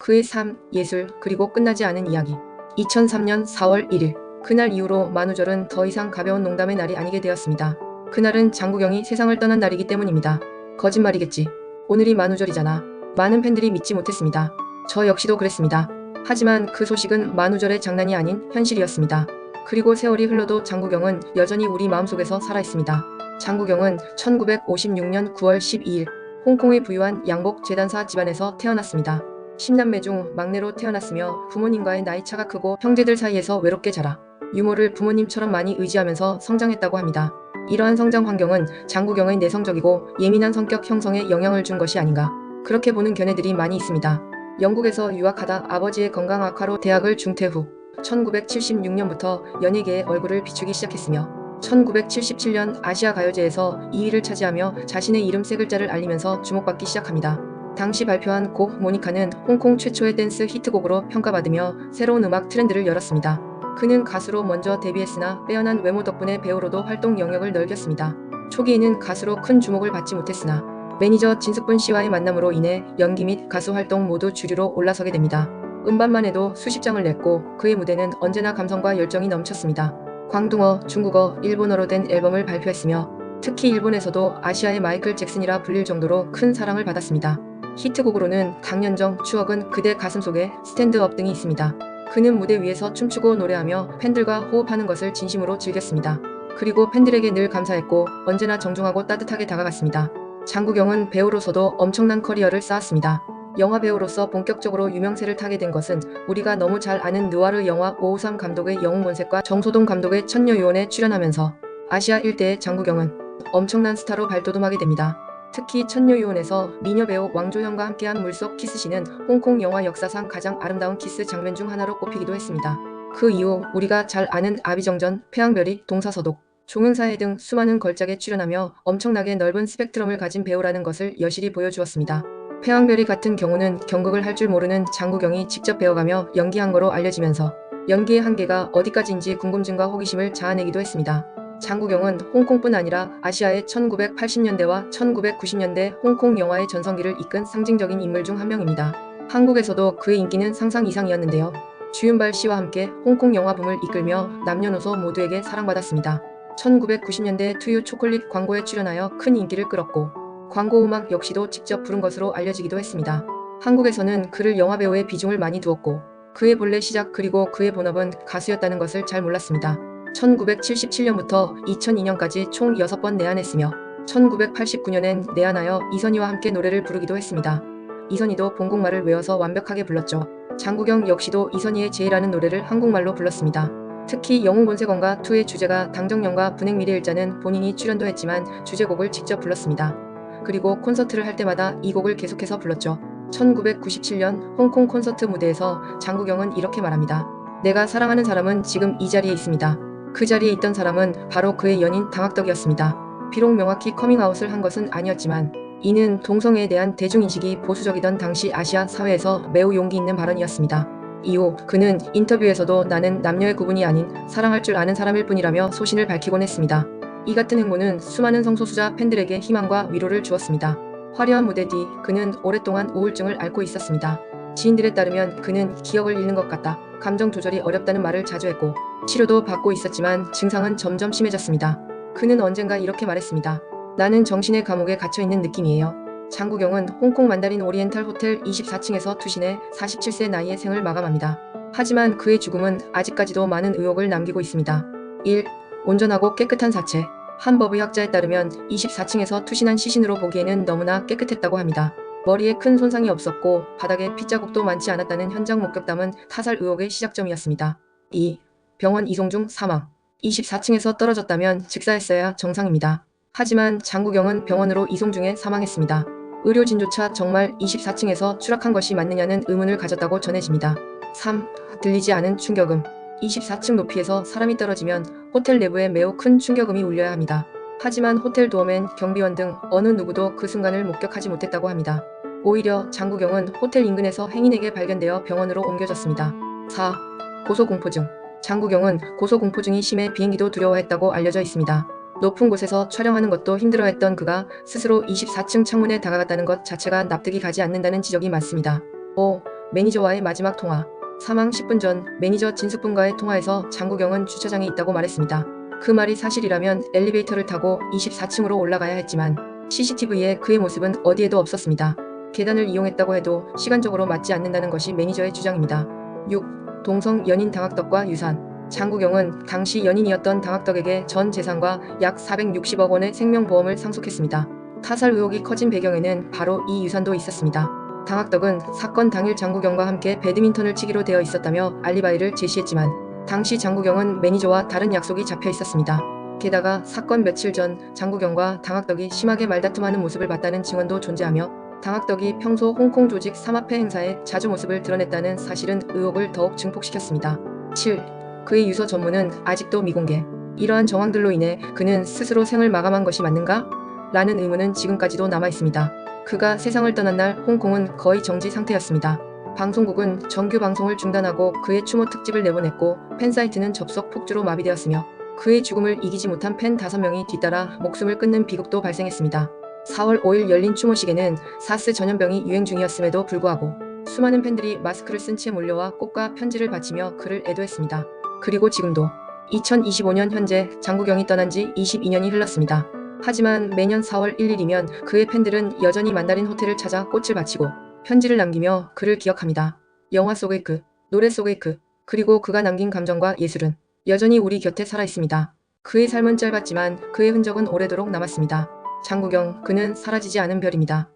그의 삶, 예술, 그리고 끝나지 않은 이야기. 2003년 4월 1일. 그날 이후로 만우절은 더 이상 가벼운 농담의 날이 아니게 되었습니다. 그날은 장국영이 세상을 떠난 날이기 때문입니다. 거짓말이겠지. 오늘이 만우절이잖아. 많은 팬들이 믿지 못했습니다. 저 역시도 그랬습니다. 하지만 그 소식은 만우절의 장난이 아닌 현실이었습니다. 그리고 세월이 흘러도 장국영은 여전히 우리 마음속에서 살아있습니다. 장국영은 1956년 9월 12일 홍콩의 부유한 양복 재단사 집안에서 태어났습니다. 10남매 중 막내로 태어났으며 부모님과의 나이차가 크고 형제들 사이에서 외롭게 자라 유머를 부모님처럼 많이 의지하면서 성장했다고 합니다. 이러한 성장 환경은 장국영의 내성적이고 예민한 성격 형성에 영향을 준 것이 아닌가, 그렇게 보는 견해들이 많이 있습니다. 영국에서 유학하다 아버지의 건강 악화로 대학을 중퇴 후 1976년부터 연예계에 얼굴을 비추기 시작했으며 1977년 아시아 가요제에서 2위를 차지하며 자신의 이름 세 글자를 알리면서 주목받기 시작합니다. 당시 발표한 곡 모니카는 홍콩 최초의 댄스 히트곡으로 평가받으며 새로운 음악 트렌드를 열었습니다. 그는 가수로 먼저 데뷔했으나 빼어난 외모 덕분에 배우로도 활동 영역을 넓혔습니다. 초기에는 가수로 큰 주목을 받지 못했으나 매니저 진숙분 씨와의 만남으로 인해 연기 및 가수 활동 모두 주류로 올라서게 됩니다. 음반만 해도 수십 장을 냈고 그의 무대는 언제나 감성과 열정이 넘쳤습니다. 광둥어, 중국어, 일본어로 된 앨범을 발표했으며 특히 일본에서도 아시아의 마이클 잭슨이라 불릴 정도로 큰 사랑을 받았습니다. 히트곡으로는 강연정, 추억은 그대 가슴속에, 스탠드업 등이 있습니다. 그는 무대 위에서 춤추고 노래하며 팬들과 호흡하는 것을 진심으로 즐겼습니다. 그리고 팬들에게 늘 감사했고 언제나 정중하고 따뜻하게 다가갔습니다. 장국영은 배우로서도 엄청난 커리어를 쌓았습니다. 영화 배우로서 본격적으로 유명세를 타게 된 것은 우리가 너무 잘 아는 느와르 영화 오우삼 감독의 영웅본색과 정소동 감독의 천녀유혼에 출연하면서 아시아 일대의 장국영은 엄청난 스타로 발돋움하게 됩니다. 특히 천녀유혼에서 미녀 배우 왕조현과 함께한 물속 키스씬은 홍콩 영화 역사상 가장 아름다운 키스 장면 중 하나로 꼽히기도 했습니다. 그 이후 우리가 잘 아는 아비정전, 폐왕별이, 동사서독, 종은사회 등 수많은 걸작에 출연하며 엄청나게 넓은 스펙트럼을 가진 배우라는 것을 여실히 보여주었습니다. 폐왕별이 같은 경우는 경극을 할 줄 모르는 장국영이 직접 배워가며 연기한 거로 알려지면서 연기의 한계가 어디까지인지 궁금증과 호기심을 자아내기도 했습니다. 장국영은 홍콩뿐 아니라 아시아의 1980년대와 1990년대 홍콩 영화의 전성기를 이끈 상징적인 인물 중 한 명입니다. 한국에서도 그의 인기는 상상 이상이었는데요. 주윤발 씨와 함께 홍콩 영화 붐을 이끌며 남녀노소 모두에게 사랑받았습니다. 1990년대 투유 초콜릿 광고에 출연하여 큰 인기를 끌었고 광고 음악 역시도 직접 부른 것으로 알려지기도 했습니다. 한국에서는 그를 영화배우의 비중을 많이 두었고 그의 본래 시작 그리고 그의 본업은 가수였다는 것을 잘 몰랐습니다. 1977년부터 2002년까지 총 6번 내한했으며 1989년엔 내한하여 이선희와 함께 노래를 부르기도 했습니다. 이선희도 본국말을 외워서 완벽하게 불렀죠. 장국영 역시도 이선희의 제이라는 노래를 한국말로 불렀습니다. 특히 영웅본색원가 2의 주제가 당정연과 분행미래일자는 본인이 출연도 했지만 주제곡을 직접 불렀습니다. 그리고 콘서트를 할 때마다 이 곡을 계속해서 불렀죠. 1997년 홍콩 콘서트 무대에서 장국영은 이렇게 말합니다. 내가 사랑하는 사람은 지금 이 자리에 있습니다. 그 자리에 있던 사람은 바로 그의 연인 당학덕이었습니다. 비록 명확히 커밍아웃을 한 것은 아니었지만 이는 동성애에 대한 대중인식이 보수적이던 당시 아시아 사회에서 매우 용기 있는 발언이었습니다. 이후 그는 인터뷰에서도 나는 남녀의 구분이 아닌 사랑할 줄 아는 사람일 뿐이라며 소신을 밝히곤 했습니다. 이 같은 행보는 수많은 성소수자 팬들에게 희망과 위로를 주었습니다. 화려한 무대 뒤 그는 오랫동안 우울증을 앓고 있었습니다. 지인들에 따르면 그는 기억을 잃는 것 같다, 감정 조절이 어렵다는 말을 자주 했고 치료도 받고 있었지만 증상은 점점 심해졌습니다. 그는 언젠가 이렇게 말했습니다. 나는 정신의 감옥에 갇혀있는 느낌이에요. 장국영은 홍콩 만다린 오리엔탈 호텔 24층에서 투신해 47세 나이에 생을 마감합니다. 하지만 그의 죽음은 아직까지도 많은 의혹을 남기고 있습니다. 1. 온전하고 깨끗한 사체. 한 법의학자에 따르면 24층에서 투신한 시신으로 보기에는 너무나 깨끗했다고 합니다. 머리에 큰 손상이 없었고 바닥에 핏자국도 많지 않았다는 현장 목격담은 타살 의혹의 시작점이었습니다. 2. 병원 이송 중 사망. 24층에서 떨어졌다면 즉사했어야 정상입니다. 하지만 장국영은 병원으로 이송 중에 사망했습니다. 의료진조차 정말 24층에서 추락한 것이 맞느냐는 의문을 가졌다고 전해집니다. 3. 들리지 않은 충격음. 24층 높이에서 사람이 떨어지면 호텔 내부에 매우 큰 충격음이 울려야 합니다. 하지만 호텔 도어맨, 경비원 등 어느 누구도 그 순간을 목격하지 못했다고 합니다. 오히려 장국영은 호텔 인근에서 행인에게 발견되어 병원으로 옮겨졌습니다. 4. 고소공포증. 장국영은 고소공포증이 심해 비행기도 두려워했다고 알려져 있습니다. 높은 곳에서 촬영하는 것도 힘들어했던 그가 스스로 24층 창문에 다가갔다는 것 자체가 납득이 가지 않는다는 지적이 많습니다. 5. 매니저와의 마지막 통화. 사망 10분 전 매니저 진숙분과의 통화에서 장국영은 주차장에 있다고 말했습니다. 그 말이 사실이라면 엘리베이터를 타고 24층으로 올라가야 했지만 CCTV에 그의 모습은 어디에도 없었습니다. 계단을 이용했다고 해도 시간적으로 맞지 않는다는 것이 매니저의 주장입니다. 6. 동성 연인 당학덕과 유산. 장국영은 당시 연인이었던 당학덕에게 전 재산과 약 460억 원의 생명보험을 상속했습니다. 타살 의혹이 커진 배경에는 바로 이 유산도 있었습니다. 당학덕은 사건 당일 장국영과 함께 배드민턴을 치기로 되어 있었다며 알리바이를 제시했지만 당시 장국영은 매니저와 다른 약속이 잡혀 있었습니다. 게다가 사건 며칠 전 장국영과 당학덕이 심하게 말다툼하는 모습을 봤다는 증언도 존재하며 당학덕이 평소 홍콩 조직 삼합회 행사에 자주 모습을 드러냈다는 사실은 의혹을 더욱 증폭시켰습니다. 7. 그의 유서 전문은 아직도 미공개. 이러한 정황들로 인해 그는 스스로 생을 마감한 것이 맞는가? 라는 의문은 지금까지도 남아있습니다. 그가 세상을 떠난 날 홍콩은 거의 정지 상태였습니다. 방송국은 정규 방송을 중단하고 그의 추모 특집을 내보냈고 팬사이트는 접속 폭주로 마비되었으며 그의 죽음을 이기지 못한 팬 5명이 뒤따라 목숨을 끊는 비극도 발생했습니다. 4월 5일 열린 추모식에는 사스 전염병이 유행 중이었음에도 불구하고 수많은 팬들이 마스크를 쓴 채 몰려와 꽃과 편지를 바치며 그를 애도했습니다. 그리고 지금도 2025년 현재 장국영이 떠난 지 22년이 흘렀습니다. 하지만 매년 4월 1일이면 그의 팬들은 여전히 만다린 호텔을 찾아 꽃을 바치고 편지를 남기며 그를 기억합니다. 영화 속의 그, 노래 속의 그, 그리고 그가 남긴 감정과 예술은 여전히 우리 곁에 살아있습니다. 그의 삶은 짧았지만 그의 흔적은 오래도록 남았습니다. 장국영, 그는 사라지지 않은 별입니다.